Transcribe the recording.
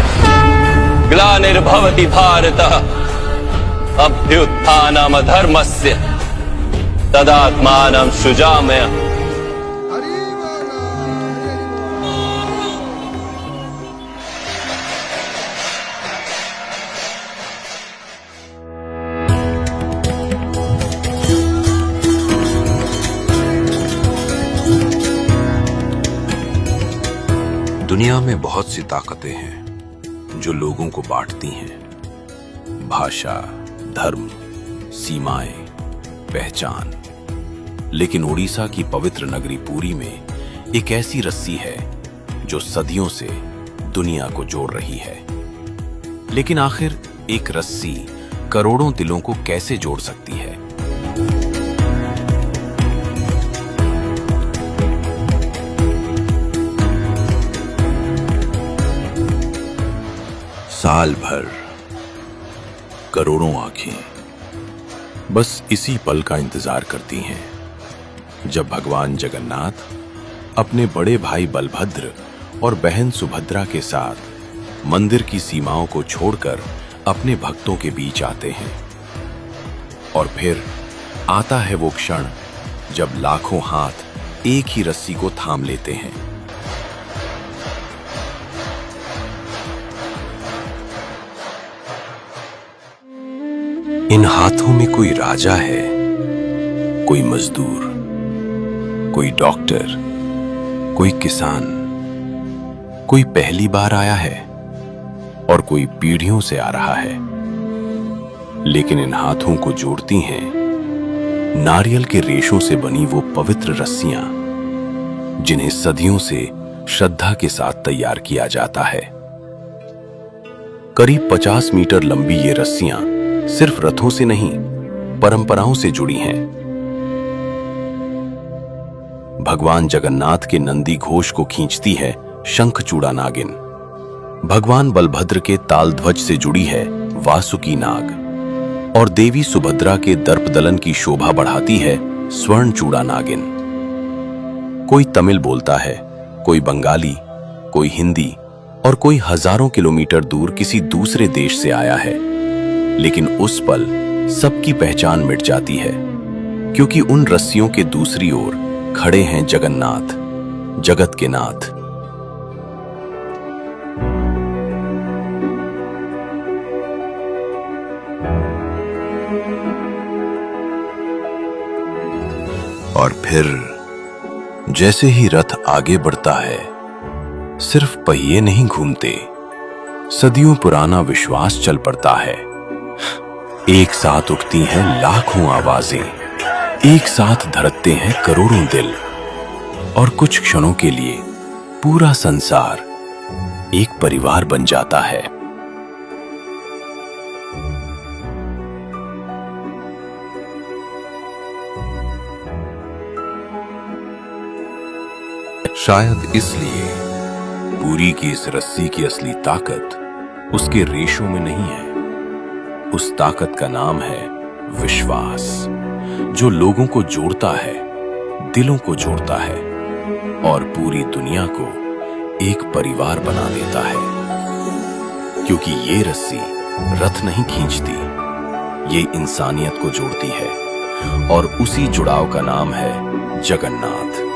धर्मस्य ग्लानिर्भवति भारत अभ्युत्थानमधर्मस्य तदात्मानं सृजाम्यहम्। दुनिया में बहुत सी ताकतें हैं जो लोगों को बांटती हैं। भाषा, धर्म, सीमाएं, पहचान। लेकिन उड़ीसा की पवित्र नगरी पुरी में एक ऐसी रस्सी है जो सदियों से दुनिया को जोड़ रही है। लेकिन आखिर एक रस्सी करोड़ों दिलों को कैसे जोड़ सकती है? साल भर करोड़ों आंखें बस इसी पल का इंतजार करती हैं जब भगवान जगन्नाथ अपने बड़े भाई बलभद्र और बहन सुभद्रा के साथ मंदिर की सीमाओं को छोड़कर अपने भक्तों के बीच आते हैं। और फिर आता है वो क्षण जब लाखों हाथ एक ही रस्सी को थाम लेते हैं। इन हाथों में कोई राजा है, कोई मजदूर, कोई डॉक्टर, कोई किसान, कोई पहली बार आया है और कोई पीढ़ियों से आ रहा है। लेकिन इन हाथों को जोड़ती हैं नारियल के रेशों से बनी वो पवित्र रस्सियां जिन्हें सदियों से श्रद्धा के साथ तैयार किया जाता है। करीब 50 मीटर लंबी ये रस्सियां सिर्फ रथों से नहीं, परंपराओं से जुड़ी हैं। भगवान जगन्नाथ के नंदी घोष को खींचती है शंखचूड़ा नागिन। भगवान बलभद्र के ताल ध्वज से जुड़ी है वासुकी नाग और देवी सुभद्रा के दर्पदलन की शोभा बढ़ाती है स्वर्णचूड़ा नागिन। कोई तमिल बोलता है, कोई बंगाली, कोई हिंदी और कोई हजारों किलोमीटर दूर किसी दूसरे देश से आया है। लेकिन उस पल सबकी पहचान मिट जाती है क्योंकि उन रस्सियों के दूसरी ओर खड़े हैं जगन्नाथ, जगत के नाथ। और फिर जैसे ही रथ आगे बढ़ता है, सिर्फ पहिए नहीं घूमते, सदियों पुराना विश्वास चल पड़ता है। एक साथ उठती हैं लाखों आवाजें, एक साथ धड़कते हैं करोड़ों दिल और कुछ क्षणों के लिए पूरा संसार एक परिवार बन जाता है। शायद इसलिए पुरी की इस रस्सी की असली ताकत उसके रेशों में नहीं है। उस ताकत का नाम है विश्वास, जो लोगों को जोड़ता है, दिलों को जोड़ता है और पूरी दुनिया को एक परिवार बना देता है। क्योंकि ये रस्सी रथ नहीं खींचती, ये इंसानियत को जोड़ती है और उसी जुड़ाव का नाम है जगन्नाथ।